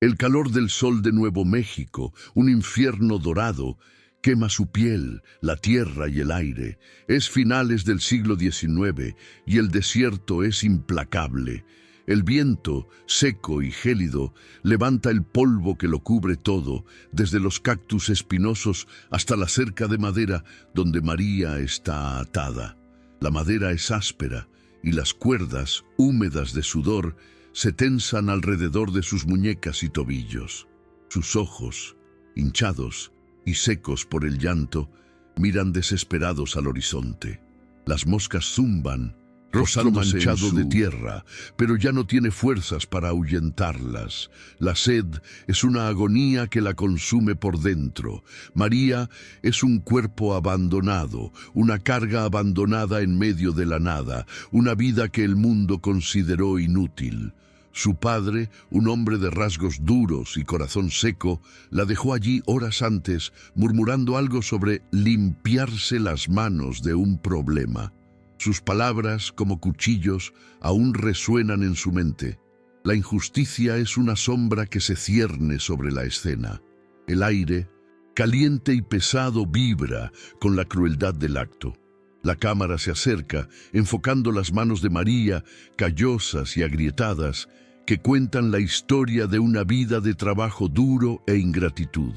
El calor del sol de Nuevo México, un infierno dorado, quema su piel, la tierra y el aire. Es finales del siglo XIX y el desierto es implacable. El viento, seco y gélido, levanta el polvo que lo cubre todo, desde los cactus espinosos hasta la cerca de madera donde María está atada. La madera es áspera y las cuerdas, húmedas de sudor, se tensan alrededor de sus muñecas y tobillos. Sus ojos, hinchados y secos por el llanto, miran desesperados al horizonte. Las moscas zumban, rostro manchado de tierra, pero ya no tiene fuerzas para ahuyentarlas. La sed es una agonía que la consume por dentro. María es un cuerpo abandonado, una carga abandonada en medio de la nada, una vida que el mundo consideró inútil. Su padre, un hombre de rasgos duros y corazón seco, la dejó allí horas antes, murmurando algo sobre limpiarse las manos de un problema. Sus palabras, como cuchillos, aún resuenan en su mente. La injusticia es una sombra que se cierne sobre la escena. El aire, caliente y pesado, vibra con la crueldad del acto. La cámara se acerca, enfocando las manos de María, callosas y agrietadas, que cuentan la historia de una vida de trabajo duro e ingratitud.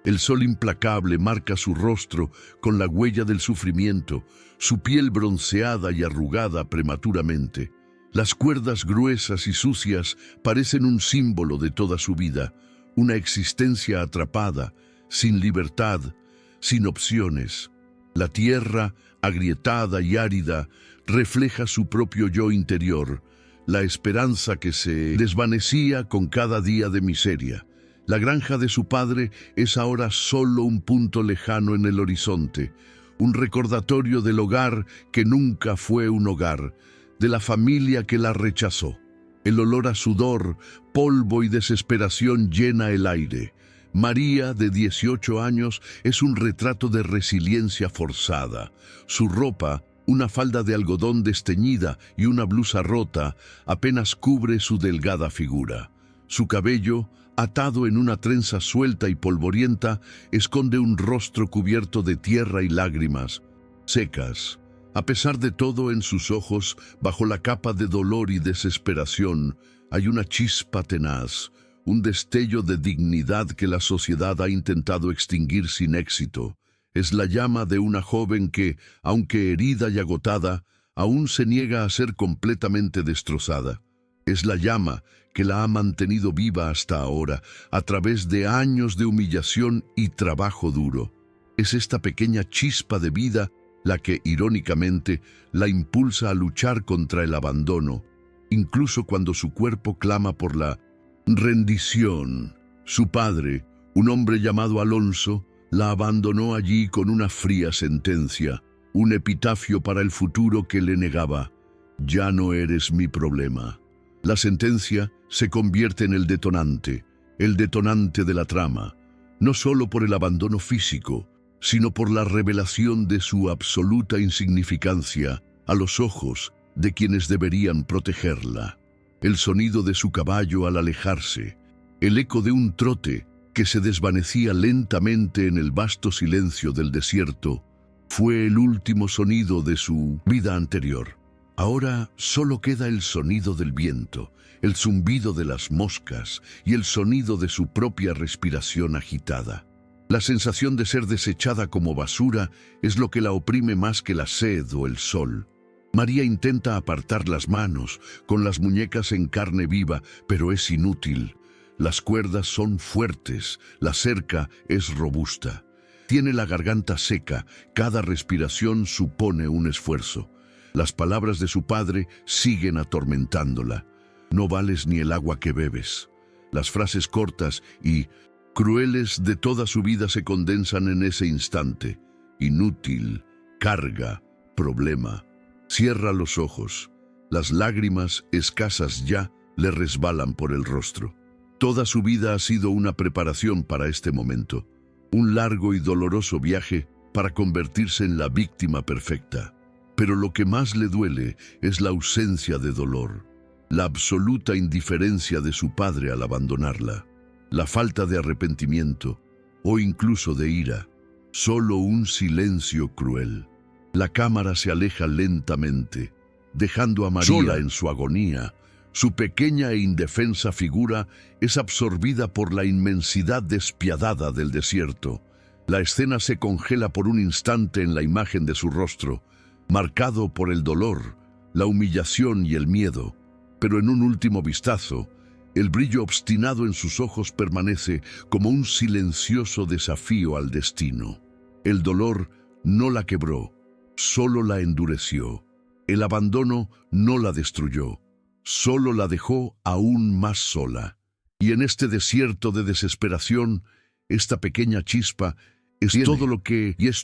El sol implacable marca su rostro con la huella del sufrimiento, su piel bronceada y arrugada prematuramente. Las cuerdas gruesas y sucias parecen un símbolo de toda su vida, una existencia atrapada, sin libertad, sin opciones. La tierra, agrietada y árida, refleja su propio yo interior, la esperanza que se desvanecía con cada día de miseria. La granja de su padre es ahora solo un punto lejano en el horizonte, un recordatorio del hogar que nunca fue un hogar, de la familia que la rechazó. El olor a sudor, polvo y desesperación llena el aire. María, de 18 años, es un retrato de resiliencia forzada. Su ropa, una falda de algodón desteñida y una blusa rota, apenas cubre su delgada figura. Su cabello, atado en una trenza suelta y polvorienta, esconde un rostro cubierto de tierra y lágrimas, secas. A pesar de todo, en sus ojos, bajo la capa de dolor y desesperación, hay una chispa tenaz, un destello de dignidad que la sociedad ha intentado extinguir sin éxito. Es la llama de una joven que, aunque herida y agotada, aún se niega a ser completamente destrozada. Es la llama que la ha mantenido viva hasta ahora, a través de años de humillación y trabajo duro. Es esta pequeña chispa de vida la que, irónicamente, la impulsa a luchar contra el abandono, incluso cuando su cuerpo clama por la rendición. Su padre, un hombre llamado Alonso, la abandonó allí con una fría sentencia, un epitafio para el futuro que le negaba: «Ya no eres mi problema». La sentencia se convierte en el detonante de la trama, no solo por el abandono físico, sino por la revelación de su absoluta insignificancia a los ojos de quienes deberían protegerla. El sonido de su caballo al alejarse, el eco de un trote que se desvanecía lentamente en el vasto silencio del desierto, fue el último sonido de su vida anterior. Ahora solo queda el sonido del viento, el zumbido de las moscas y el sonido de su propia respiración agitada. La sensación de ser desechada como basura es lo que la oprime más que la sed o el sol. María intenta apartar las manos, con las muñecas en carne viva, pero es inútil. Las cuerdas son fuertes, la cerca es robusta. Tiene la garganta seca, cada respiración supone un esfuerzo. Las palabras de su padre siguen atormentándola. No vales ni el agua que bebes. Las frases cortas y crueles de toda su vida se condensan en ese instante. Inútil, carga, problema. Cierra los ojos. Las lágrimas, escasas ya, le resbalan por el rostro. Toda su vida ha sido una preparación para este momento. Un largo y doloroso viaje para convertirse en la víctima perfecta. Pero lo que más le duele es la ausencia de dolor, la absoluta indiferencia de su padre al abandonarla. la falta de arrepentimiento o incluso de ira. Solo un silencio cruel. La cámara se aleja lentamente, dejando a María Sola. en su agonía. Su pequeña e indefensa figura es absorbida por la inmensidad despiadada del desierto. La escena se congela por un instante en la imagen de su rostro, marcado por el dolor, la humillación y el miedo. Pero en un último vistazo, el brillo obstinado en sus ojos permanece como un silencioso desafío al destino. El dolor no la quebró, solo la endureció. El abandono no la destruyó, solo la dejó aún más sola. Y en este desierto de desesperación, esta pequeña chispa es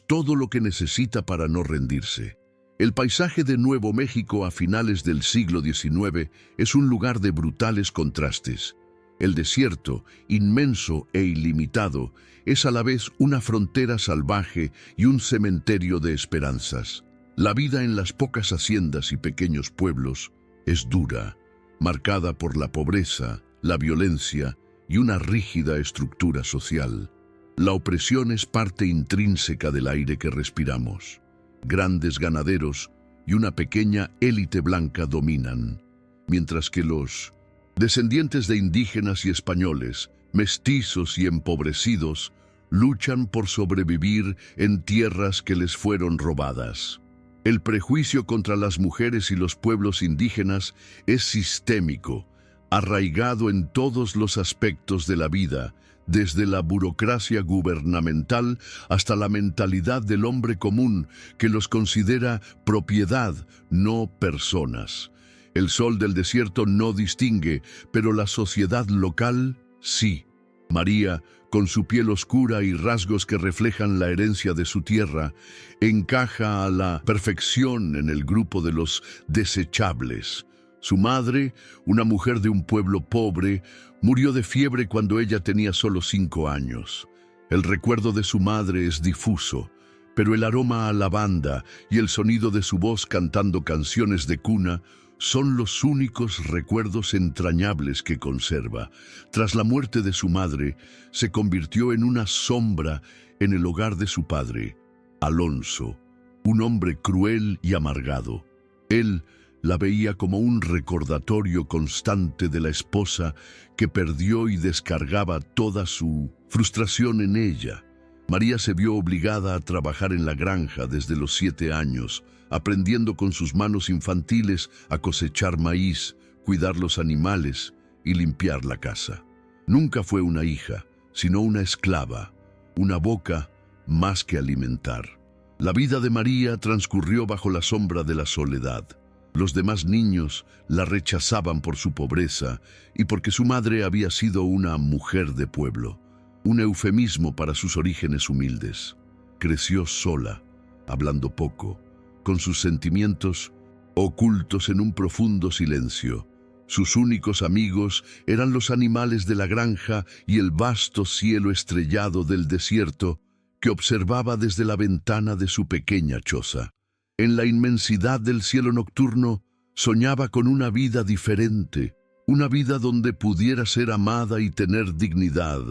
todo lo que necesita para no rendirse. El paisaje de Nuevo México a finales del siglo XIX es un lugar de brutales contrastes. El desierto, inmenso e ilimitado, es a la vez una frontera salvaje y un cementerio de esperanzas. La vida en las pocas haciendas y pequeños pueblos es dura, marcada por la pobreza, la violencia y una rígida estructura social. La opresión es parte intrínseca del aire que respiramos. Grandes ganaderos y una pequeña élite blanca dominan, mientras que los descendientes de indígenas y españoles, mestizos y empobrecidos, luchan por sobrevivir en tierras que les fueron robadas. El prejuicio contra las mujeres y los pueblos indígenas es sistémico, arraigado en todos los aspectos de la vida, desde la burocracia gubernamental hasta la mentalidad del hombre común que los considera propiedad, no personas. El sol del desierto no distingue, pero la sociedad local sí. María, con su piel oscura y rasgos que reflejan la herencia de su tierra, encaja a la perfección en el grupo de los desechables. Su madre, una mujer de un pueblo pobre, murió de fiebre cuando ella tenía solo 5 años. El recuerdo de su madre es difuso, pero el aroma a lavanda y el sonido de su voz cantando canciones de cuna son los únicos recuerdos entrañables que conserva. Tras la muerte de su madre, se convirtió en una sombra en el hogar de su padre, Alonso, un hombre cruel y amargado. Él la veía como un recordatorio constante de la esposa que perdió y descargaba toda su frustración en ella. María se vio obligada a trabajar en la granja desde los 7 años, aprendiendo con sus manos infantiles a cosechar maíz, cuidar los animales y limpiar la casa. Nunca fue una hija, sino una esclava, una boca más que alimentar. La vida de María transcurrió bajo la sombra de la soledad. Los demás niños la rechazaban por su pobreza y porque su madre había sido una mujer de pueblo, un eufemismo para sus orígenes humildes. Creció sola, hablando poco, con sus sentimientos ocultos en un profundo silencio. Sus únicos amigos eran los animales de la granja y el vasto cielo estrellado del desierto que observaba desde la ventana de su pequeña choza. En la inmensidad del cielo nocturno, soñaba con una vida diferente, una vida donde pudiera ser amada y tener dignidad.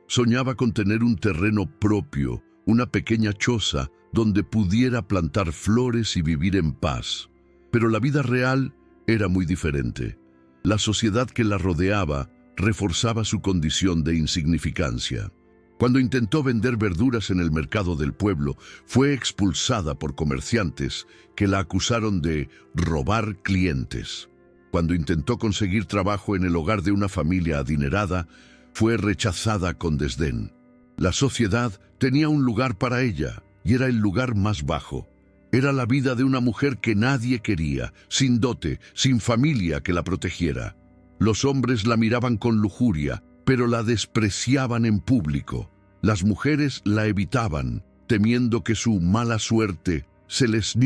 Soñaba con tener un terreno propio, una pequeña choza donde pudiera plantar flores y vivir en paz. Pero la vida real era muy diferente. La sociedad que la rodeaba reforzaba su condición de insignificancia. Cuando intentó vender verduras en el mercado del pueblo, fue expulsada por comerciantes que la acusaron de robar clientes. Cuando intentó conseguir trabajo en el hogar de una familia adinerada, fue rechazada con desdén. La sociedad tenía un lugar para ella, y era el lugar más bajo. Era la vida de una mujer que nadie quería, sin dote, sin familia que la protegiera. Los hombres la miraban con lujuria, pero la despreciaban en público. Las mujeres la evitaban, temiendo que su mala suerte se les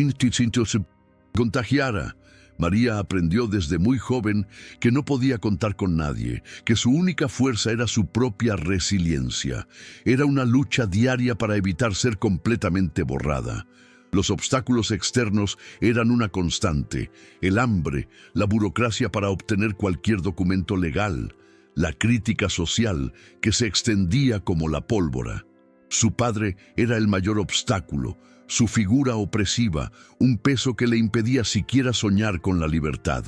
contagiara. María aprendió desde muy joven que no podía contar con nadie, que su única fuerza era su propia resiliencia. Era una lucha diaria para evitar ser completamente borrada. Los obstáculos externos eran una constante: el hambre, la burocracia para obtener cualquier documento legal, la crítica social que se extendía como la pólvora. Su padre era el mayor obstáculo, su figura opresiva, un peso que le impedía siquiera soñar con la libertad.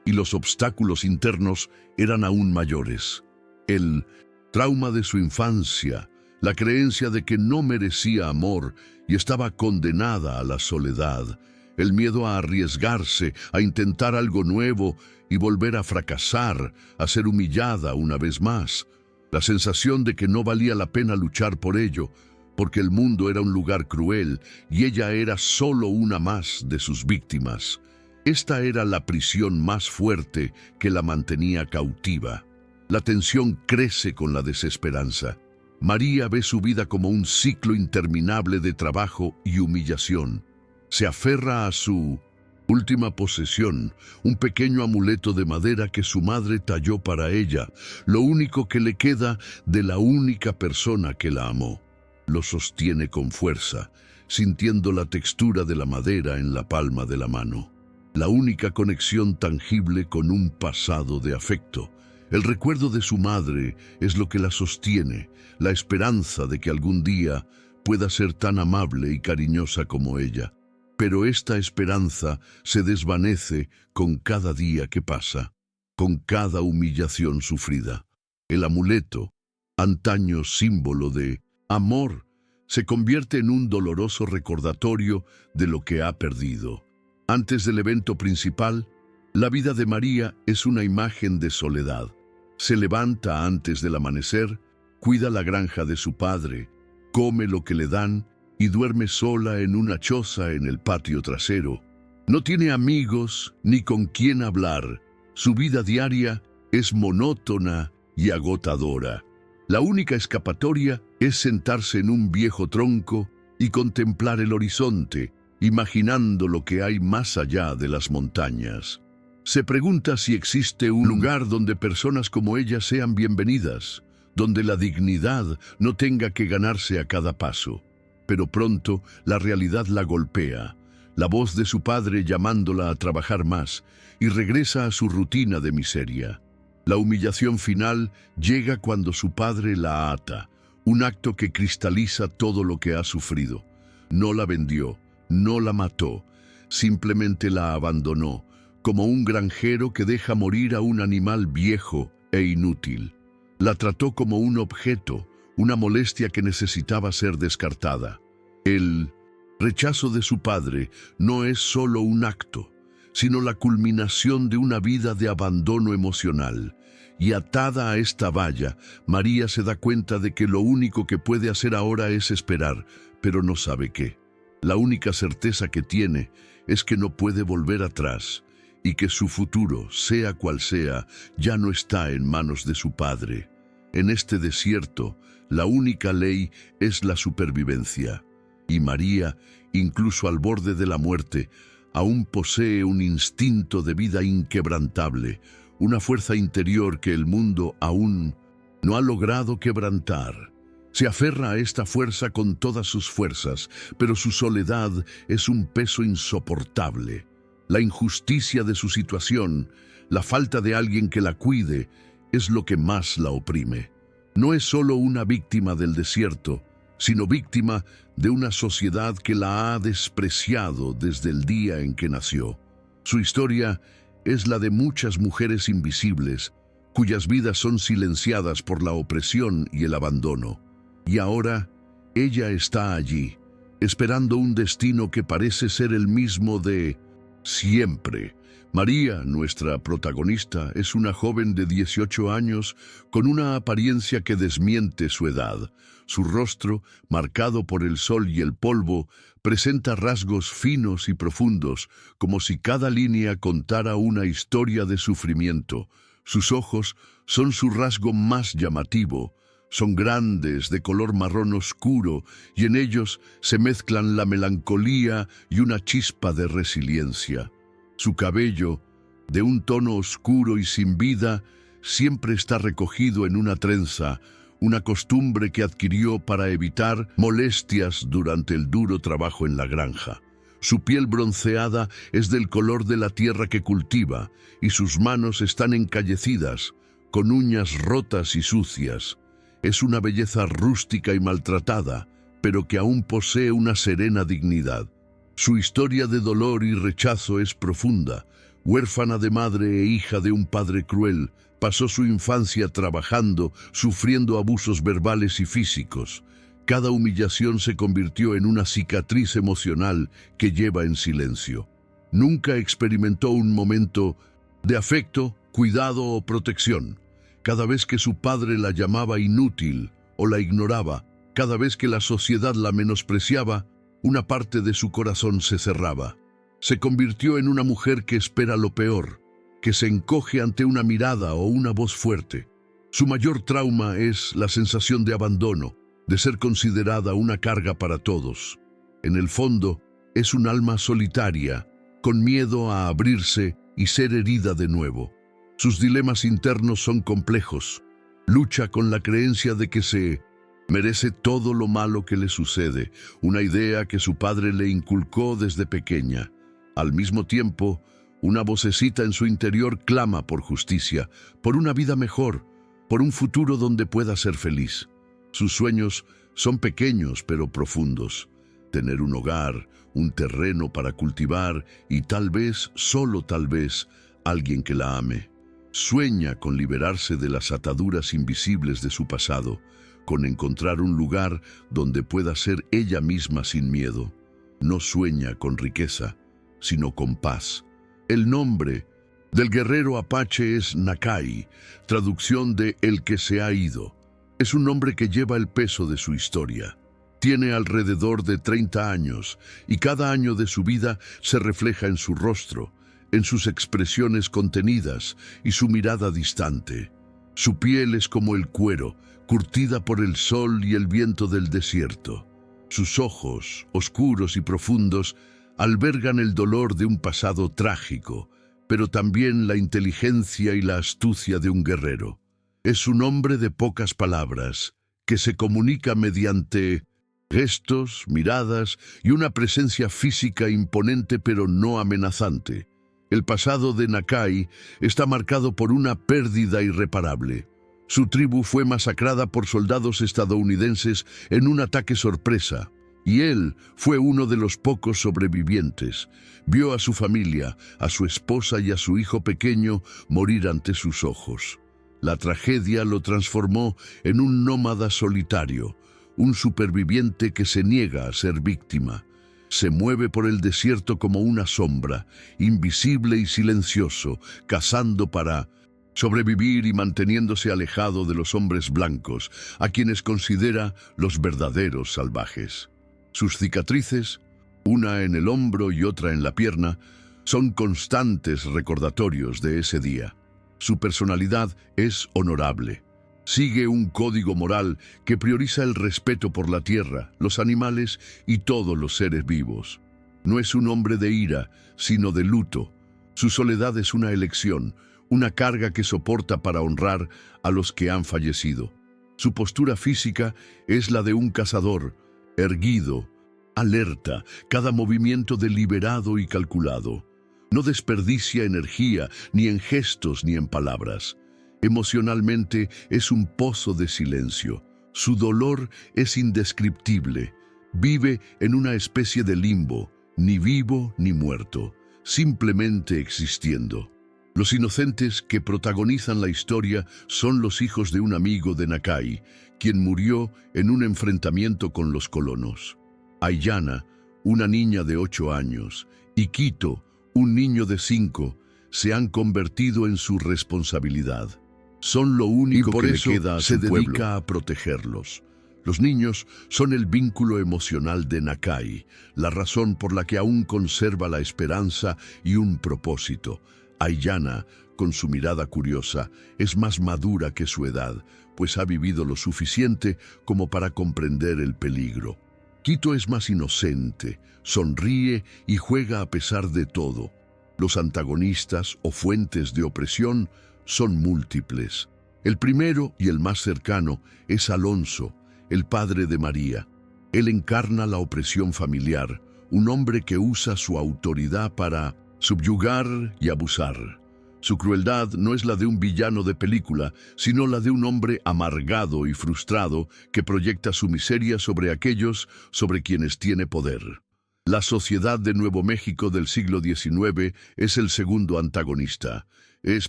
Y los obstáculos internos eran aún mayores. El trauma de su infancia, la creencia de que no merecía amor y estaba condenada a la soledad, el miedo a arriesgarse, a intentar algo nuevo y volver a fracasar, a ser humillada una vez más, la sensación de que no valía la pena luchar por ello, porque el mundo era un lugar cruel y ella era solo una más de sus víctimas. Esta era la prisión más fuerte que la mantenía cautiva. La tensión crece con la desesperanza. María ve su vida como un ciclo interminable de trabajo y humillación. Se aferra a su última posesión, un pequeño amuleto de madera que su madre talló para ella, lo único que le queda de la única persona que la amó. Lo sostiene con fuerza, sintiendo la textura de la madera en la palma de la mano. La única conexión tangible con un pasado de afecto. El recuerdo de su madre es lo que la sostiene, la esperanza de que algún día pueda ser tan amable y cariñosa como ella. Pero esta esperanza se desvanece con cada día que pasa, con cada humillación sufrida. El amuleto, antaño símbolo de amor, se convierte en un doloroso recordatorio de lo que ha perdido. Antes del evento principal, la vida de María es una imagen de soledad. Se levanta antes del amanecer, cuida la granja de su padre, come lo que le dan y duerme sola en una choza en el patio trasero. No tiene amigos ni con quién hablar. Su vida diaria es monótona y agotadora. La única escapatoria es sentarse en un viejo tronco y contemplar el horizonte, imaginando lo que hay más allá de las montañas. Se pregunta si existe un lugar donde personas como ella sean bienvenidas, donde la dignidad no tenga que ganarse a cada paso. Pero pronto la realidad la golpea, la voz de su padre llamándola a trabajar más, y regresa a su rutina de miseria. La humillación final llega cuando su padre la ata, un acto que cristaliza todo lo que ha sufrido. No la vendió, no la mató, simplemente la abandonó, como un granjero que deja morir a un animal viejo e inútil. La trató como un objeto, una molestia que necesitaba ser descartada. El rechazo de su padre no es solo un acto, sino la culminación de una vida de abandono emocional. Y atada a esta valla, María se da cuenta de que lo único que puede hacer ahora es esperar, pero no sabe qué. La única certeza que tiene es que no puede volver atrás y que su futuro, sea cual sea, ya no está en manos de su padre. En este desierto, la única ley es la supervivencia. Y María, incluso al borde de la muerte, aún posee un instinto de vida inquebrantable, una fuerza interior que el mundo aún no ha logrado quebrantar. Se aferra a esta fuerza con todas sus fuerzas, pero su soledad es un peso insoportable. La injusticia de su situación, la falta de alguien que la cuide, es lo que más la oprime. No es solo una víctima del desierto, sino víctima de una sociedad que la ha despreciado desde el día en que nació. Su historia es la de muchas mujeres invisibles, cuyas vidas son silenciadas por la opresión y el abandono. Y ahora, ella está allí, esperando un destino que parece ser el mismo de siempre. María, nuestra protagonista, es una joven de 18 años con una apariencia que desmiente su edad. Su rostro, marcado por el sol y el polvo, presenta rasgos finos y profundos, como si cada línea contara una historia de sufrimiento. Sus ojos son su rasgo más llamativo. Son grandes, de color marrón oscuro, y en ellos se mezclan la melancolía y una chispa de resiliencia. Su cabello, de un tono oscuro y sin vida, siempre está recogido en una trenza, una costumbre que adquirió para evitar molestias durante el duro trabajo en la granja. Su piel bronceada es del color de la tierra que cultiva, y sus manos están encallecidas, con uñas rotas y sucias. Es una belleza rústica y maltratada, pero que aún posee una serena dignidad. Su historia de dolor y rechazo es profunda. Huérfana de madre e hija de un padre cruel, pasó su infancia trabajando, sufriendo abusos verbales y físicos. Cada humillación se convirtió en una cicatriz emocional que lleva en silencio. Nunca experimentó un momento de afecto, cuidado o protección. Cada vez que su padre la llamaba inútil o la ignoraba, cada vez que la sociedad la menospreciaba, una parte de su corazón se cerraba. Se convirtió en una mujer que espera lo peor, que se encoge ante una mirada o una voz fuerte. Su mayor trauma es la sensación de abandono, de ser considerada una carga para todos. En el fondo, es un alma solitaria, con miedo a abrirse y ser herida de nuevo. Sus dilemas internos son complejos. Lucha con la creencia de que se merece todo lo malo que le sucede, una idea que su padre le inculcó desde pequeña. Al mismo tiempo, una vocecita en su interior clama por justicia, por una vida mejor, por un futuro donde pueda ser feliz. Sus sueños son pequeños pero profundos. Tener un hogar, un terreno para cultivar y tal vez, solo tal vez, alguien que la ame. Sueña con liberarse de las ataduras invisibles de su pasado, con encontrar un lugar donde pueda ser ella misma sin miedo. No sueña con riqueza, sino con paz. El nombre del guerrero apache es Nakai, traducción de el que se ha ido. Es un nombre que lleva el peso de su historia. Tiene alrededor de 30 años y cada año de su vida se refleja en su rostro, en sus expresiones contenidas y su mirada distante. Su piel es como el cuero, curtida por el sol y el viento del desierto. Sus ojos, oscuros y profundos, albergan el dolor de un pasado trágico, pero también la inteligencia y la astucia de un guerrero. Es un hombre de pocas palabras, que se comunica mediante gestos, miradas y una presencia física imponente pero no amenazante. El pasado de Nakai está marcado por una pérdida irreparable. Su tribu fue masacrada por soldados estadounidenses en un ataque sorpresa, y él fue uno de los pocos sobrevivientes. Vio a su familia, a su esposa y a su hijo pequeño morir ante sus ojos. La tragedia lo transformó en un nómada solitario, un superviviente que se niega a ser víctima. Se mueve por el desierto como una sombra, invisible y silencioso, cazando para sobrevivir y manteniéndose alejado de los hombres blancos, a quienes considera los verdaderos salvajes. Sus cicatrices, una en el hombro y otra en la pierna, son constantes recordatorios de ese día. Su personalidad es honorable. Sigue un código moral que prioriza el respeto por la tierra, los animales y todos los seres vivos. No es un hombre de ira, sino de luto. Su soledad es una elección, una carga que soporta para honrar a los que han fallecido. Su postura física es la de un cazador, erguido, alerta, cada movimiento deliberado y calculado. No desperdicia energía ni en gestos ni en palabras. Emocionalmente es un pozo de silencio. Su dolor es indescriptible. Vive en una especie de limbo, ni vivo ni muerto, simplemente existiendo. Los inocentes que protagonizan la historia son los hijos de un amigo de Nakai, quien murió en un enfrentamiento con los colonos. Aiyana, una niña de 8 años, y Quito, un niño de 5, se han convertido en su responsabilidad. Son lo único que le queda a su pueblo. Se dedica a protegerlos. Los niños son el vínculo emocional de Nakai, la razón por la que aún conserva la esperanza y un propósito. Aiyana, con su mirada curiosa, es más madura que su edad, pues ha vivido lo suficiente como para comprender el peligro. Quito es más inocente, sonríe y juega a pesar de todo. Los antagonistas o fuentes de opresión son múltiples. El primero y el más cercano es Alonso, el padre de María. Él encarna la opresión familiar, un hombre que usa su autoridad para subyugar y abusar. Su crueldad no es la de un villano de película, sino la de un hombre amargado y frustrado que proyecta su miseria sobre aquellos sobre quienes tiene poder. La sociedad de Nuevo México del siglo XIX es el segundo antagonista. Es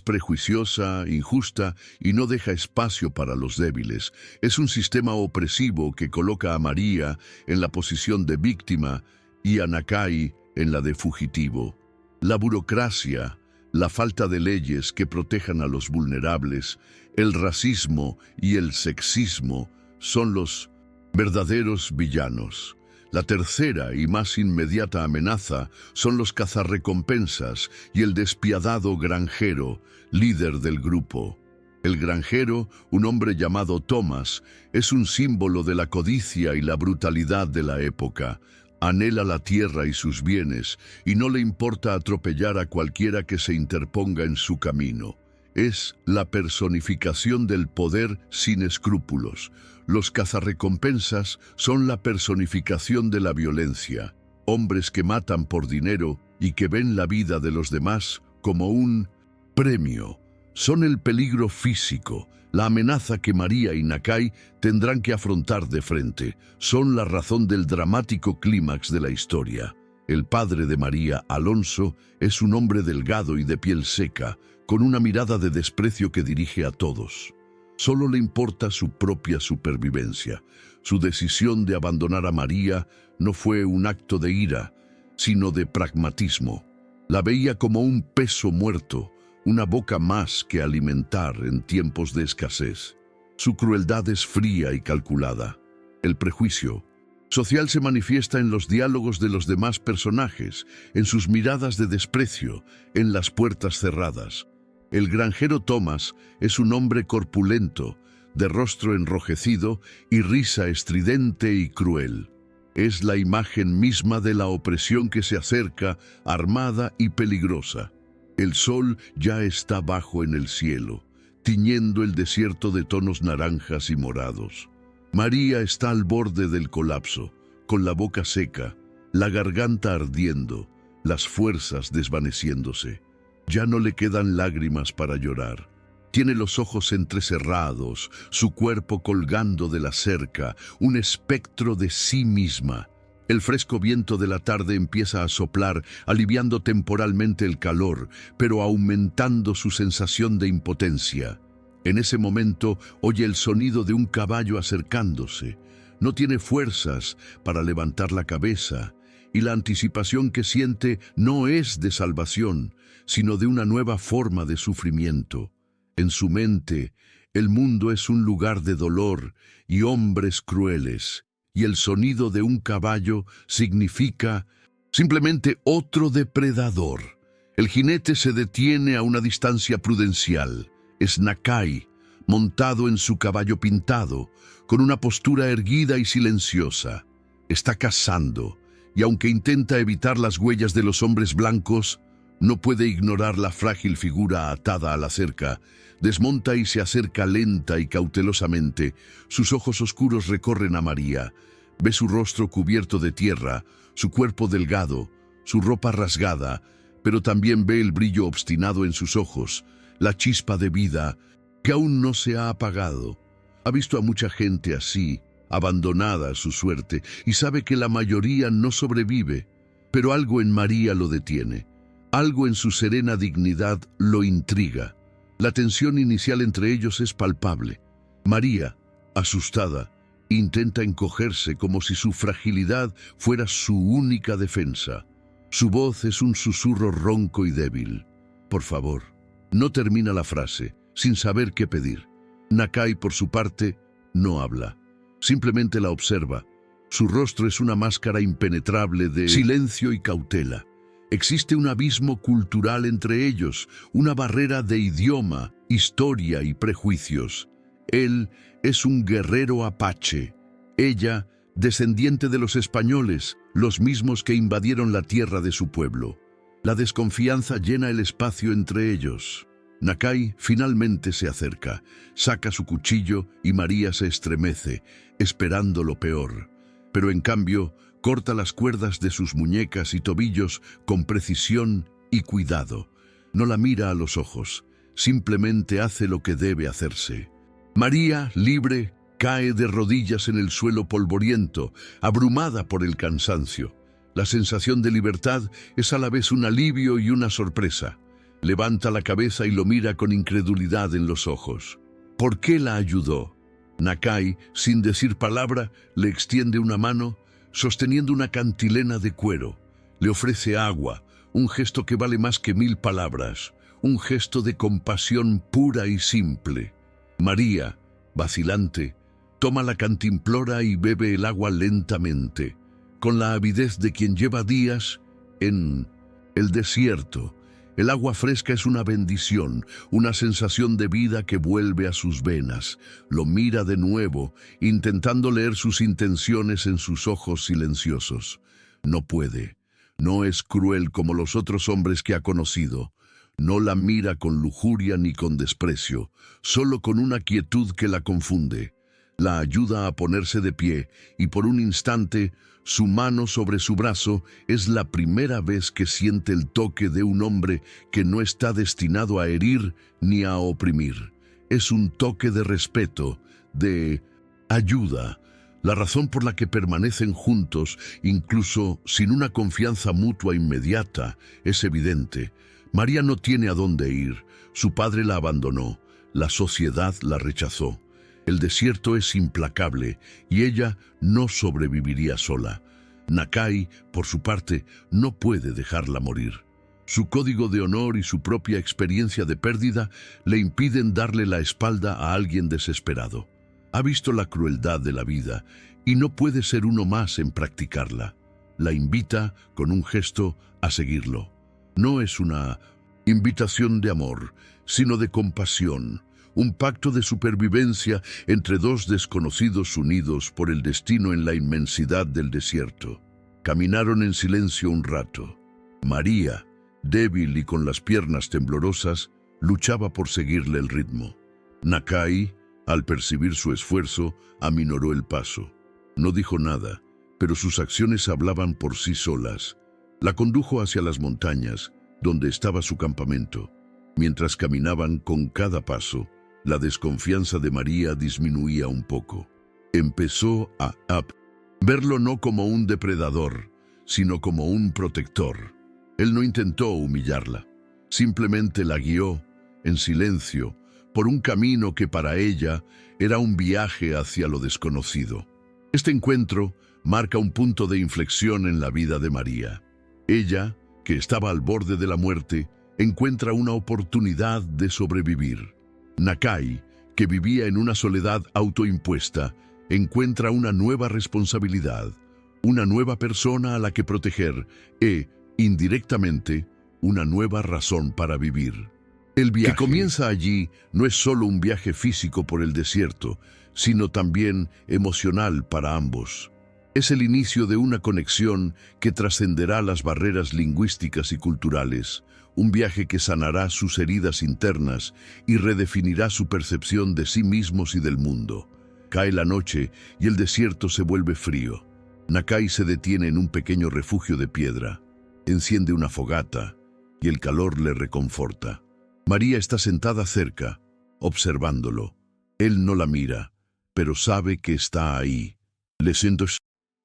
prejuiciosa, injusta y no deja espacio para los débiles. Es un sistema opresivo que coloca a María en la posición de víctima y a Nakai en la de fugitivo. La burocracia, la falta de leyes que protejan a los vulnerables, el racismo y el sexismo son los verdaderos villanos. La tercera y más inmediata amenaza son los cazarrecompensas y el despiadado granjero, líder del grupo. El granjero, un hombre llamado Thomas, es un símbolo de la codicia y la brutalidad de la época. Anhela la tierra y sus bienes, y no le importa atropellar a cualquiera que se interponga en su camino. Es la personificación del poder sin escrúpulos. Los cazarrecompensas son la personificación de la violencia, hombres que matan por dinero y que ven la vida de los demás como un premio. Son el peligro físico, la amenaza que María y Nakai tendrán que afrontar de frente. Son la razón del dramático clímax de la historia. El padre de María, Alonso, es un hombre delgado y de piel seca, con una mirada de desprecio que dirige a todos. Solo le importa su propia supervivencia. Su decisión de abandonar a María no fue un acto de ira, sino de pragmatismo. La veía como un peso muerto, una boca más que alimentar en tiempos de escasez. Su crueldad es fría y calculada. El prejuicio social se manifiesta en los diálogos de los demás personajes, en sus miradas de desprecio, en las puertas cerradas. El granjero Thomas es un hombre corpulento, de rostro enrojecido y risa estridente y cruel. Es la imagen misma de la opresión que se acerca, armada y peligrosa. El sol ya está bajo en el cielo, tiñendo el desierto de tonos naranjas y morados. María está al borde del colapso, con la boca seca, la garganta ardiendo, las fuerzas desvaneciéndose. Ya no le quedan lágrimas para llorar. Tiene los ojos entrecerrados, su cuerpo colgando de la cerca, un espectro de sí misma. El fresco viento de la tarde empieza a soplar, aliviando temporalmente el calor, pero aumentando su sensación de impotencia. En ese momento oye el sonido de un caballo acercándose. No tiene fuerzas para levantar la cabeza, y la anticipación que siente no es de salvación, sino de una nueva forma de sufrimiento. En su mente, el mundo es un lugar de dolor y hombres crueles, y el sonido de un caballo significa simplemente otro depredador. El jinete se detiene a una distancia prudencial. Es Nakai, montado en su caballo pintado, con una postura erguida y silenciosa. Está cazando, y aunque intenta evitar las huellas de los hombres blancos, no puede ignorar la frágil figura atada a la cerca. Desmonta y se acerca lenta y cautelosamente. Sus ojos oscuros recorren a María. Ve su rostro cubierto de tierra, su cuerpo delgado, su ropa rasgada, pero también ve el brillo obstinado en sus ojos, la chispa de vida que aún no se ha apagado. Ha visto a mucha gente así, abandonada a su suerte, y sabe que la mayoría no sobrevive, pero algo en María lo detiene. Algo en su serena dignidad lo intriga. La tensión inicial entre ellos es palpable. María, asustada, intenta encogerse como si su fragilidad fuera su única defensa. Su voz es un susurro ronco y débil. Por favor. No termina la frase, sin saber qué pedir. Nakai, por su parte, no habla. Simplemente la observa. Su rostro es una máscara impenetrable de silencio y cautela. Existe un abismo cultural entre ellos, una barrera de idioma, historia y prejuicios. Él es un guerrero apache. Ella, descendiente de los españoles, los mismos que invadieron la tierra de su pueblo. La desconfianza llena el espacio entre ellos. Nakai finalmente se acerca, saca su cuchillo y María se estremece, esperando lo peor. Pero en cambio, corta las cuerdas de sus muñecas y tobillos con precisión y cuidado. No la mira a los ojos, simplemente hace lo que debe hacerse. María, libre, cae de rodillas en el suelo polvoriento, abrumada por el cansancio. La sensación de libertad es a la vez un alivio y una sorpresa. Levanta la cabeza y lo mira con incredulidad en los ojos. ¿Por qué la ayudó? Nakai, sin decir palabra, le extiende una mano, sosteniendo una cantilena de cuero. Le ofrece agua, un gesto que vale más que 1000 palabras, un gesto de compasión pura y simple. María, vacilante, toma la cantimplora y bebe el agua lentamente, con la avidez de quien lleva días en el desierto. El agua fresca es una bendición, una sensación de vida que vuelve a sus venas. Lo mira de nuevo, intentando leer sus intenciones en sus ojos silenciosos. No puede. No es cruel como los otros hombres que ha conocido. No la mira con lujuria ni con desprecio, solo con una quietud que la confunde. La ayuda a ponerse de pie y por un instante su mano sobre su brazo es la primera vez que siente el toque de un hombre que no está destinado a herir ni a oprimir. Es un toque de respeto, de ayuda. La razón por la que permanecen juntos, incluso sin una confianza mutua inmediata, es evidente. María no tiene a dónde ir. Su padre la abandonó. La sociedad la rechazó. El desierto es implacable y ella no sobreviviría sola. Nakai, por su parte, no puede dejarla morir. Su código de honor y su propia experiencia de pérdida le impiden darle la espalda a alguien desesperado. Ha visto la crueldad de la vida y no puede ser uno más en practicarla. La invita, con un gesto, a seguirlo. No es una invitación de amor, sino de compasión. Un pacto de supervivencia entre dos desconocidos unidos por el destino en la inmensidad del desierto. Caminaron en silencio un rato. María, débil y con las piernas temblorosas, luchaba por seguirle el ritmo. Nakai, al percibir su esfuerzo, aminoró el paso. No dijo nada, pero sus acciones hablaban por sí solas. La condujo hacia las montañas, donde estaba su campamento. Mientras caminaban con cada paso, la desconfianza de María disminuía un poco. Empezó a verlo no como un depredador, sino como un protector. Él no intentó humillarla, simplemente la guió, en silencio, por un camino que para ella era un viaje hacia lo desconocido. Este encuentro marca un punto de inflexión en la vida de María. Ella, que estaba al borde de la muerte, encuentra una oportunidad de sobrevivir. Nakai, que vivía en una soledad autoimpuesta, encuentra una nueva responsabilidad, una nueva persona a la que proteger e, indirectamente, una nueva razón para vivir. El viaje que comienza allí no es solo un viaje físico por el desierto, sino también emocional para ambos. Es el inicio de una conexión que trascenderá las barreras lingüísticas y culturales, un viaje que sanará sus heridas internas y redefinirá su percepción de sí mismos y del mundo. Cae la noche y el desierto se vuelve frío. Nakai se detiene en un pequeño refugio de piedra, enciende una fogata y el calor le reconforta. María está sentada cerca, observándolo. Él no la mira, pero sabe que está ahí. Le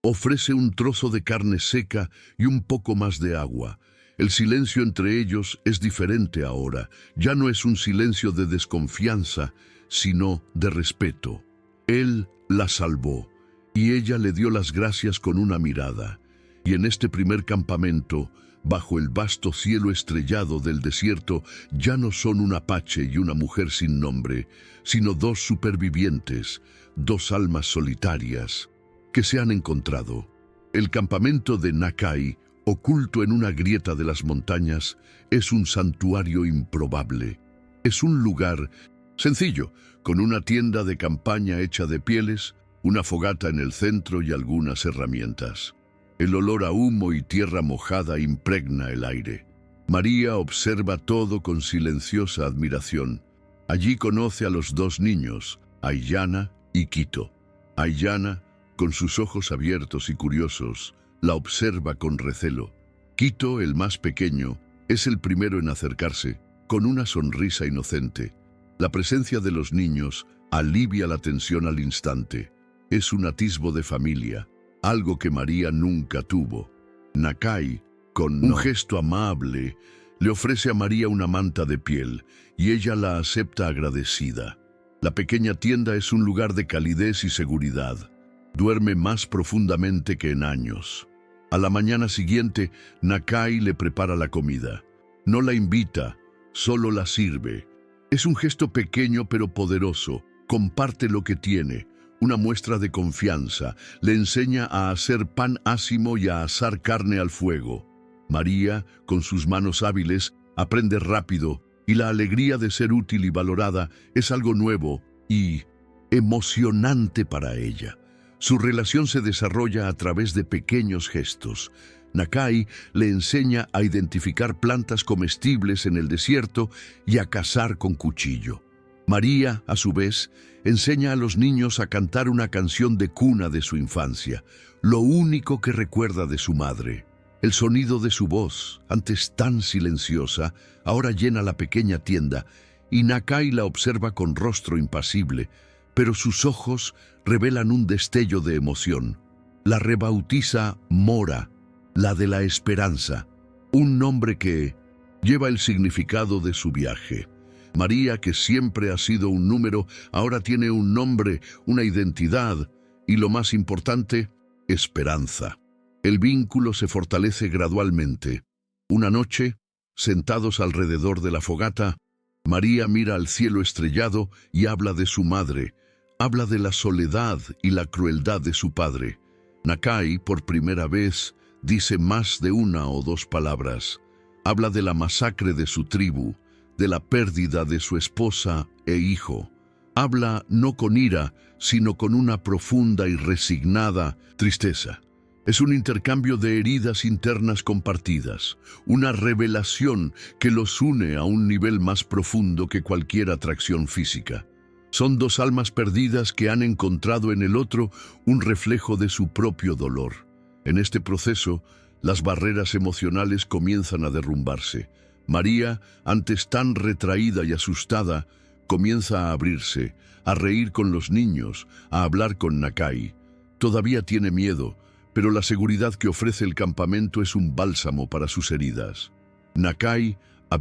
ofrece un trozo de carne seca y un poco más de agua. El silencio entre ellos es diferente ahora. Ya no es un silencio de desconfianza, sino de respeto. Él la salvó, y ella le dio las gracias con una mirada. Y en este primer campamento, bajo el vasto cielo estrellado del desierto, ya no son un apache y una mujer sin nombre, sino dos supervivientes, dos almas solitarias, que se han encontrado. El campamento de Nakai, oculto en una grieta de las montañas, es un santuario improbable. Es un lugar sencillo, con una tienda de campaña hecha de pieles, una fogata en el centro y algunas herramientas. El olor a humo y tierra mojada impregna el aire. María observa todo con silenciosa admiración. Allí conoce a los dos niños, Aiyana y Quito. Aiyana, con sus ojos abiertos y curiosos, la observa con recelo. Quito, el más pequeño, Es el primero en acercarse, con una sonrisa inocente. La presencia de los niños alivia la tensión al instante. Es un atisbo de familia, algo que María nunca tuvo. Nakai, con un gesto amable, le ofrece a María una manta de piel y ella la acepta agradecida. La pequeña tienda es un lugar de calidez y seguridad. Duerme más profundamente que en años. A la mañana siguiente, Nakai le prepara la comida. No la invita, solo la sirve. Es un gesto pequeño pero poderoso. Comparte lo que tiene, una muestra de confianza. Le enseña a hacer pan ácimo y a asar carne al fuego. María, con sus manos hábiles, aprende rápido y la alegría de ser útil y valorada es algo nuevo y emocionante para ella. Su relación se desarrolla a través de pequeños gestos. Nakai le enseña a identificar plantas comestibles en el desierto y a cazar con cuchillo. María, a su vez, enseña a los niños a cantar una canción de cuna de su infancia, lo único que recuerda de su madre. El sonido de su voz, antes tan silenciosa, ahora llena la pequeña tienda, y Nakai la observa con rostro impasible, pero sus ojos revelan un destello de emoción. La rebautiza Mora, la de la esperanza, un nombre que lleva el significado de su viaje. María, que siempre ha sido un número, ahora tiene un nombre, una identidad y, lo más importante, esperanza. El vínculo se fortalece gradualmente. Una noche, sentados alrededor de la fogata, María mira al cielo estrellado y habla de su madre. Habla de la soledad y la crueldad de su padre. Nakai, por primera vez, dice más de una o dos palabras. Habla de la masacre de su tribu, de la pérdida de su esposa e hijo. Habla no con ira, sino con una profunda y resignada tristeza. Es un intercambio de heridas internas compartidas, una revelación que los une a un nivel más profundo que cualquier atracción física. Son dos almas perdidas que han encontrado en el otro un reflejo de su propio dolor. En este proceso, las barreras emocionales comienzan a derrumbarse. María, antes tan retraída y asustada, comienza a abrirse, a reír con los niños, a hablar con Nakai. Todavía tiene miedo, pero la seguridad que ofrece el campamento es un bálsamo para sus heridas. Nakai, a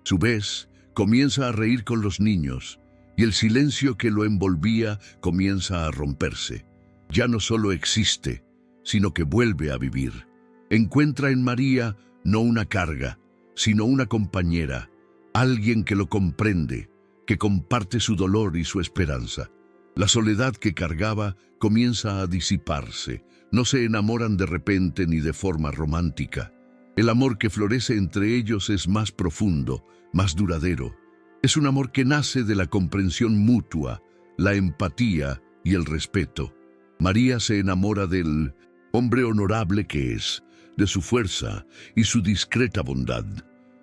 su vez, comienza a reír con los niños, y el silencio que lo envolvía comienza a romperse. Ya no solo existe, sino que vuelve a vivir. Encuentra en María no una carga, sino una compañera, alguien que lo comprende, que comparte su dolor y su esperanza. La soledad que cargaba comienza a disiparse. No se enamoran de repente ni de forma romántica. El amor que florece entre ellos es más profundo, más duradero. Es un amor que nace de la comprensión mutua, la empatía y el respeto. María se enamora del hombre honorable que es, de su fuerza y su discreta bondad.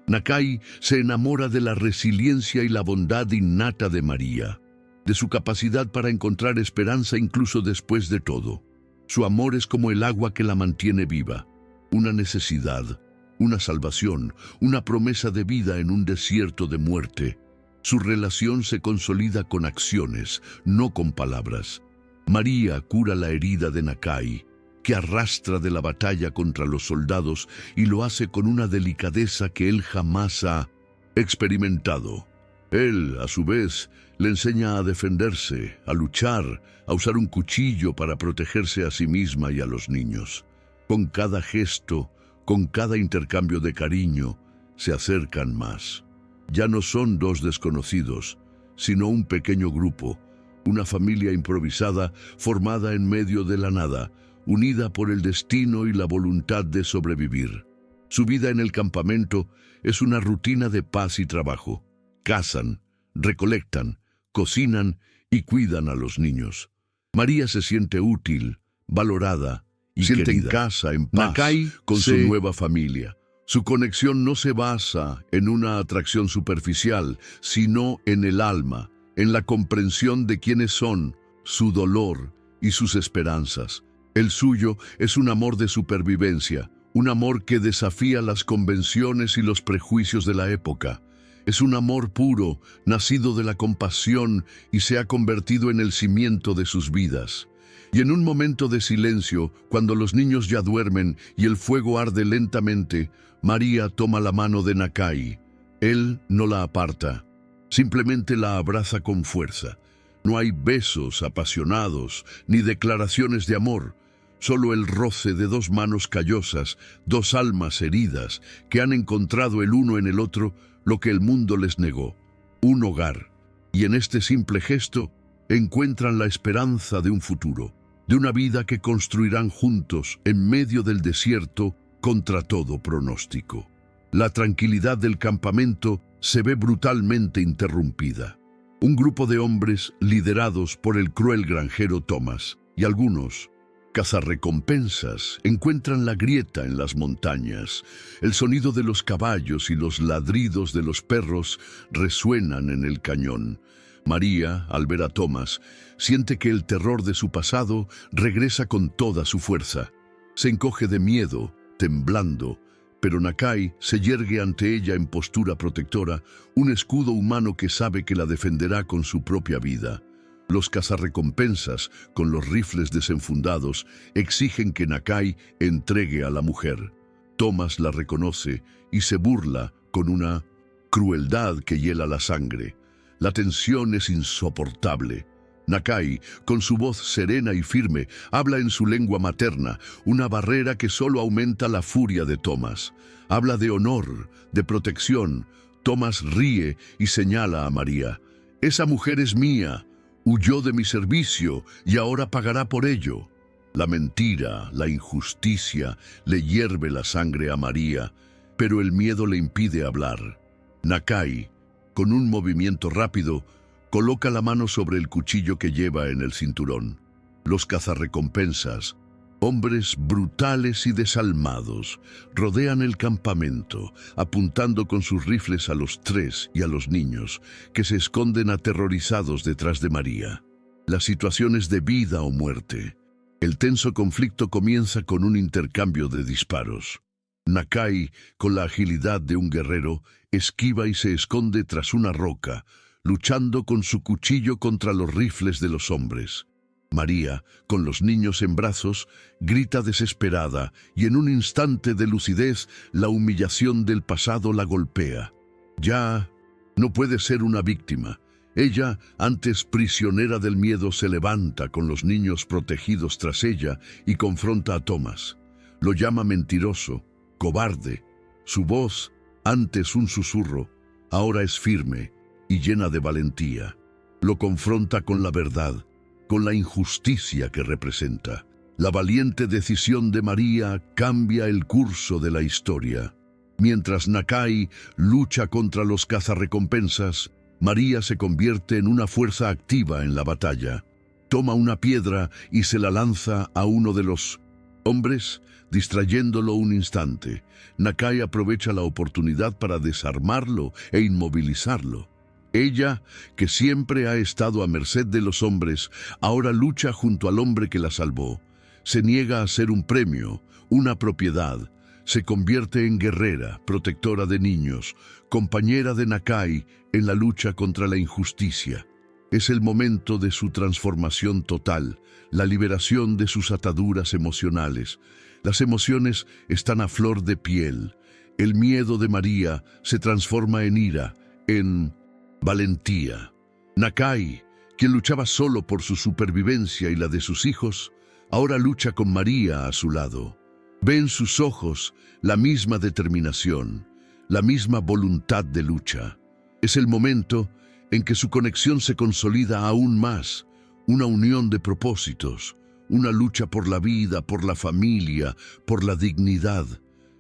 Nakai se enamora de la resiliencia y la bondad innata de María, de su capacidad para encontrar esperanza incluso después de todo. Su amor es como el agua que la mantiene viva, una necesidad, una salvación, una promesa de vida en un desierto de muerte. Su relación se consolida con acciones, no con palabras. María cura la herida de Nakai, que arrastra de la batalla contra los soldados y lo hace con una delicadeza que él jamás ha experimentado. Él, a su vez, le enseña a defenderse, a luchar, a usar un cuchillo para protegerse a sí misma y a los niños. Con cada gesto, con cada intercambio de cariño, se acercan más. Ya no son dos desconocidos, sino un pequeño grupo, una familia improvisada formada en medio de la nada, unida por el destino y la voluntad de sobrevivir. Su vida en el campamento es una rutina de paz y trabajo. Cazan, recolectan, cocinan y cuidan a los niños. María se siente útil, valorada y siente en casa, en paz, Nakai con su nueva familia. Su conexión no se basa en una atracción superficial, sino en el alma, en la comprensión de quiénes son, su dolor y sus esperanzas. El suyo es un amor de supervivencia, un amor que desafía las convenciones y los prejuicios de la época. Es un amor puro, nacido de la compasión y se ha convertido en el cimiento de sus vidas. Y en un momento de silencio, cuando los niños ya duermen y el fuego arde lentamente, María toma la mano de Nakai. Él no la aparta, simplemente la abraza con fuerza. No hay besos apasionados ni declaraciones de amor, solo el roce de dos manos callosas, dos almas heridas que han encontrado el uno en el otro lo que el mundo les negó, un hogar. Y en este simple gesto encuentran la esperanza de un futuro, de una vida que construirán juntos en medio del desierto contra todo pronóstico. La tranquilidad del campamento se ve brutalmente interrumpida. Un grupo de hombres liderados por el cruel granjero Thomas y algunos cazarrecompensas encuentran la grieta en las montañas. El sonido de los caballos y los ladridos de los perros resuenan en el cañón. María, al ver a Thomas, siente que el terror de su pasado regresa con toda su fuerza. Se encoge de miedo, temblando, pero Nakai se yergue ante ella en postura protectora, un escudo humano que sabe que la defenderá con su propia vida. Los cazarrecompensas, con los rifles desenfundados, exigen que Nakai entregue a la mujer. Thomas la reconoce y se burla con una crueldad que hiela la sangre. La tensión es insoportable. Nakai, con su voz serena y firme, habla en su lengua materna, una barrera que solo aumenta la furia de Thomas. Habla de honor, de protección. Thomas ríe y señala a María. «Esa mujer es mía, huyó de mi servicio y ahora pagará por ello». La mentira, la injusticia, le hierve la sangre a María, pero el miedo le impide hablar. Nakai, con un movimiento rápido, coloca la mano sobre el cuchillo que lleva en el cinturón. Los cazarrecompensas, hombres brutales y desalmados, rodean el campamento, apuntando con sus rifles a los tres y a los niños, que se esconden aterrorizados detrás de María. La situación es de vida o muerte. El tenso conflicto comienza con un intercambio de disparos. Nakai, con la agilidad de un guerrero, esquiva y se esconde tras una roca, luchando con su cuchillo contra los rifles de los hombres. María, con los niños en brazos, grita desesperada y en un instante de lucidez la humillación del pasado la golpea. Ya no puede ser una víctima. Ella, antes prisionera del miedo, se levanta con los niños protegidos tras ella y confronta a Thomas. Lo llama mentiroso, cobarde. Su voz, antes un susurro, ahora es firme y llena de valentía. Lo confronta con la verdad, con la injusticia que representa. La valiente decisión de María cambia el curso de la historia. Mientras Nakai lucha contra los cazarrecompensas, María se convierte en una fuerza activa en la batalla. Toma una piedra y se la lanza a uno de los hombres, distrayéndolo un instante. Nakai aprovecha la oportunidad para desarmarlo e inmovilizarlo. Ella, que siempre ha estado a merced de los hombres, ahora lucha junto al hombre que la salvó. Se niega a ser un premio, una propiedad. Se convierte en guerrera, protectora de niños, compañera de Nakai en la lucha contra la injusticia. Es el momento de su transformación total, la liberación de sus ataduras emocionales. Las emociones están a flor de piel. El miedo de María se transforma en ira, en valentía. Nakai, quien luchaba solo por su supervivencia y la de sus hijos, ahora lucha con María a su lado. Ve en sus ojos la misma determinación, la misma voluntad de lucha. Es el momento en que su conexión se consolida aún más, una unión de propósitos, una lucha por la vida, por la familia, por la dignidad.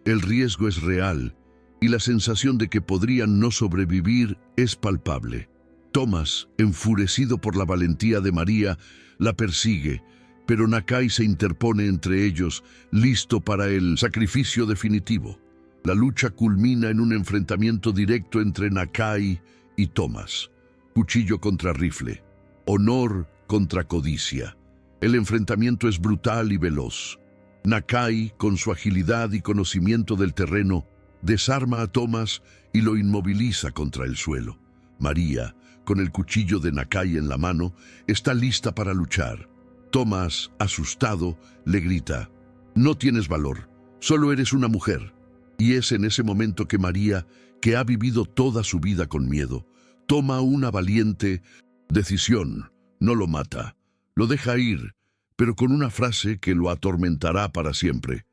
El riesgo es real y la sensación de que podrían no sobrevivir es palpable. Thomas, enfurecido por la valentía de María, la persigue, pero Nakai se interpone entre ellos, listo para el sacrificio definitivo. La lucha culmina en un enfrentamiento directo entre Nakai y Thomas. Cuchillo contra rifle, honor contra codicia. El enfrentamiento es brutal y veloz. Nakai, con su agilidad y conocimiento del terreno, desarma a Thomas y lo inmoviliza contra el suelo. María, con el cuchillo de Nakai en la mano, está lista para luchar. Thomas, asustado, le grita: «No tienes valor, solo eres una mujer». Y es en ese momento que María, que ha vivido toda su vida con miedo, toma una valiente decisión. No lo mata, lo deja ir, pero con una frase que lo atormentará para siempre.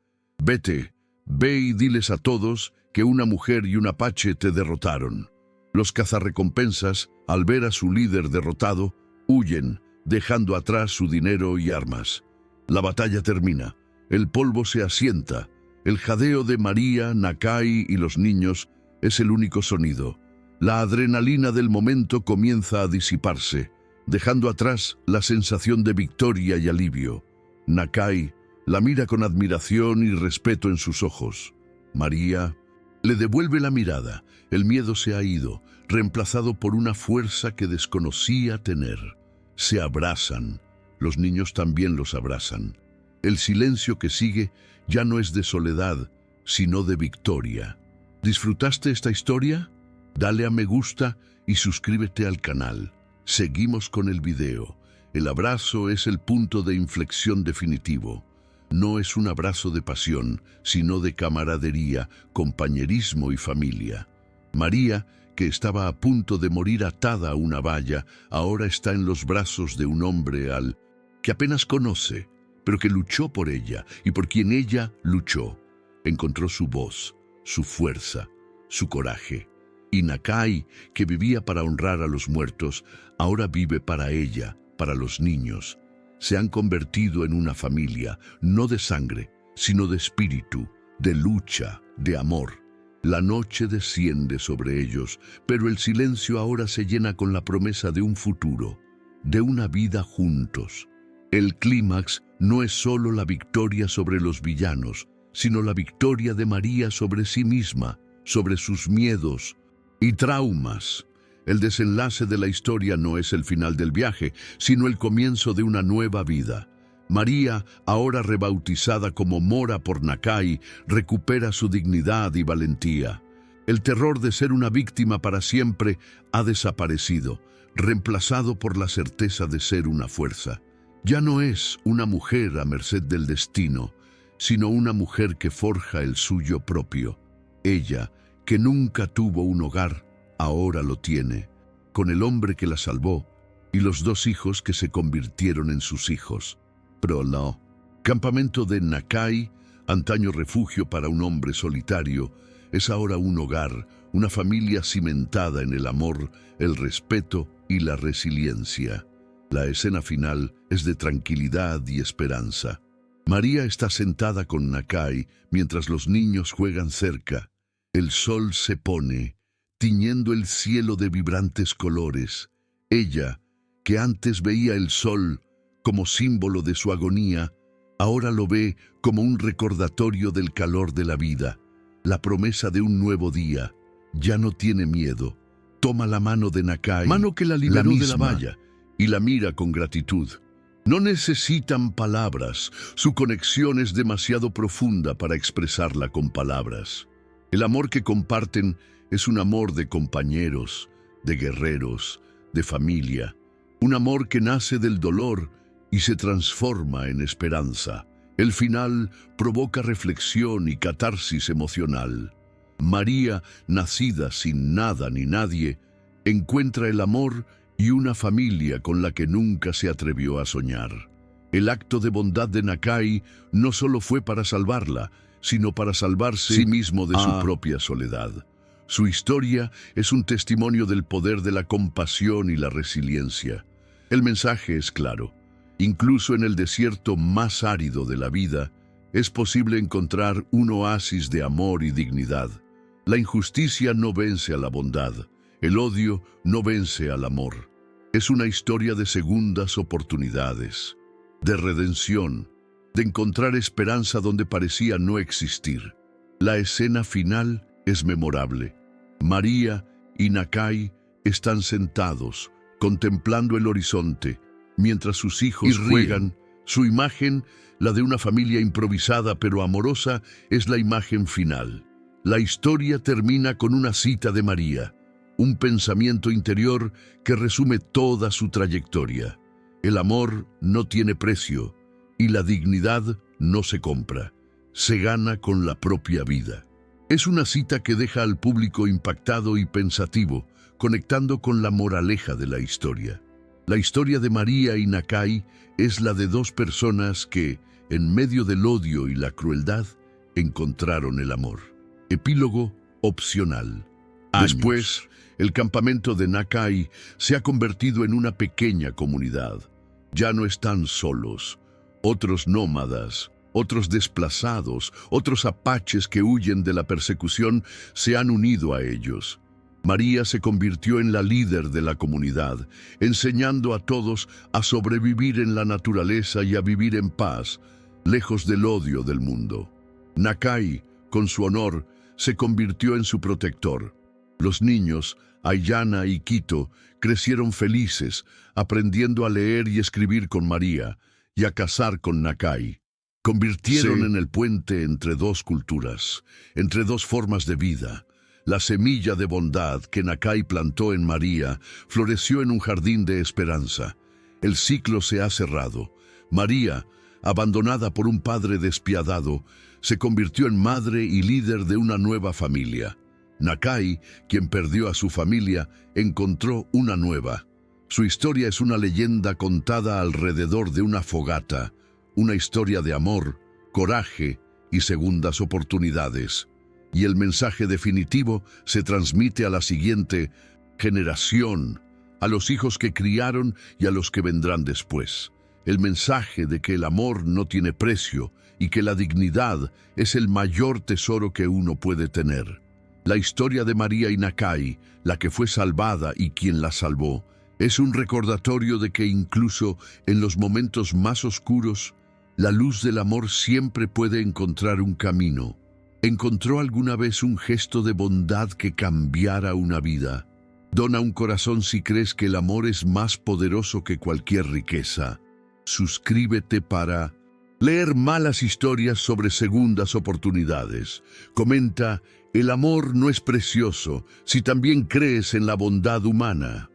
«Vete, ve y diles a todos que una mujer y un apache te derrotaron». Los cazarrecompensas, al ver a su líder derrotado, huyen, dejando atrás su dinero y armas. La batalla termina, el polvo se asienta, el jadeo de María, Nakai y los niños es el único sonido. La adrenalina del momento comienza a disiparse, dejando atrás la sensación de victoria y alivio. Nakai la mira con admiración y respeto en sus ojos. María le devuelve la mirada. El miedo se ha ido, reemplazado por una fuerza que desconocía tener. Se abrazan. Los niños también los abrazan. El silencio que sigue ya no es de soledad, sino de victoria. ¿Disfrutaste esta historia? Dale a me gusta y suscríbete al canal. Seguimos con el video. El abrazo es el punto de inflexión definitivo. No es un abrazo de pasión, sino de camaradería, compañerismo y familia. María, que estaba a punto de morir atada a una valla, ahora está en los brazos de un hombre que apenas conoce, pero que luchó por ella y por quien ella luchó. Encontró su voz, su fuerza, su coraje. Y Nakai, que vivía para honrar a los muertos, ahora vive para ella, para los niños. Se han convertido en una familia, no de sangre, sino de espíritu, de lucha, de amor. La noche desciende sobre ellos, pero el silencio ahora se llena con la promesa de un futuro, de una vida juntos. El clímax no es solo la victoria sobre los villanos, sino la victoria de María sobre sí misma, sobre sus miedos y traumas. El desenlace de la historia no es el final del viaje, sino el comienzo de una nueva vida. María, ahora rebautizada como Mora por Nakai, recupera su dignidad y valentía. El terror de ser una víctima para siempre ha desaparecido, reemplazado por la certeza de ser una fuerza. Ya no es una mujer a merced del destino, sino una mujer que forja el suyo propio. Ella, que nunca tuvo un hogar, ahora lo tiene, con el hombre que la salvó y los 2 hijos que se convirtieron en sus hijos. Prólogo. Campamento de Nakai, antaño refugio para un hombre solitario, es ahora un hogar, una familia cimentada en el amor, el respeto y la resiliencia. La escena final es de tranquilidad y esperanza. María está sentada con Nakai mientras los niños juegan cerca. El sol se pone, tiñendo el cielo de vibrantes colores. Ella, que antes veía el sol como símbolo de su agonía, ahora lo ve como un recordatorio del calor de la vida, la promesa de un nuevo día. Ya no tiene miedo. Toma la mano de Nakai, mano que la liberó de la valla, y la mira con gratitud. No necesitan palabras, su conexión es demasiado profunda para expresarla con palabras. El amor que comparten es un amor de compañeros, de guerreros, de familia, un amor que nace del dolor y se transforma en esperanza. El final provoca reflexión y catarsis emocional. María, nacida sin nada ni nadie, encuentra el amor y una familia con la que nunca se atrevió a soñar. El acto de bondad de Nakai no solo fue para salvarla, sino para salvarse sí mismo de su propia soledad. Su historia es un testimonio del poder de la compasión y la resiliencia. El mensaje es claro. Incluso en el desierto más árido de la vida, es posible encontrar un oasis de amor y dignidad. La injusticia no vence a la bondad. El odio no vence al amor. Es una historia de segundas oportunidades, de redención, de encontrar esperanza donde parecía no existir. La escena final es memorable. María y Nakai están sentados, contemplando el horizonte, mientras sus hijos juegan Su imagen, la de una familia improvisada pero amorosa, es la imagen final. La historia termina con una cita de María, un pensamiento interior que resume toda su trayectoria. El amor no tiene precio y la dignidad no se compra, se gana con la propia vida. Es una cita que deja al público impactado y pensativo, conectando con la moraleja de la historia. La historia de María y Nakai es la de dos personas que, en medio del odio y la crueldad, encontraron el amor. Epílogo opcional. Después, el campamento de Nakai se ha convertido en una pequeña comunidad. Ya no están solos. Otros nómadas, otros desplazados, otros apaches que huyen de la persecución se han unido a ellos. María se convirtió en la líder de la comunidad, enseñando a todos a sobrevivir en la naturaleza y a vivir en paz, lejos del odio del mundo. Nakai, con su honor, se convirtió en su protector. Los niños, Ayana y Quito, crecieron felices, aprendiendo a leer y escribir con María y a cazar con Nakai. Convirtieron en el puente entre dos culturas, entre dos formas de vida. La semilla de bondad que Nakai plantó en María floreció en un jardín de esperanza. El ciclo se ha cerrado. María, abandonada por un padre despiadado, se convirtió en madre y líder de una nueva familia. Nakai, quien perdió a su familia, encontró una nueva. Su historia es una leyenda contada alrededor de una fogata, una historia de amor, coraje y segundas oportunidades. Y el mensaje definitivo se transmite a la siguiente generación, a los hijos que criaron y a los que vendrán después. El mensaje de que el amor no tiene precio y que la dignidad es el mayor tesoro que uno puede tener. La historia de María y Nakai, la que fue salvada y quien la salvó, es un recordatorio de que incluso en los momentos más oscuros, la luz del amor siempre puede encontrar un camino. ¿Encontró alguna vez un gesto de bondad que cambiara una vida? Dona un corazón si crees que el amor es más poderoso que cualquier riqueza. Suscríbete para leer malas historias sobre segundas oportunidades. Comenta, el amor no es precioso si también crees en la bondad humana.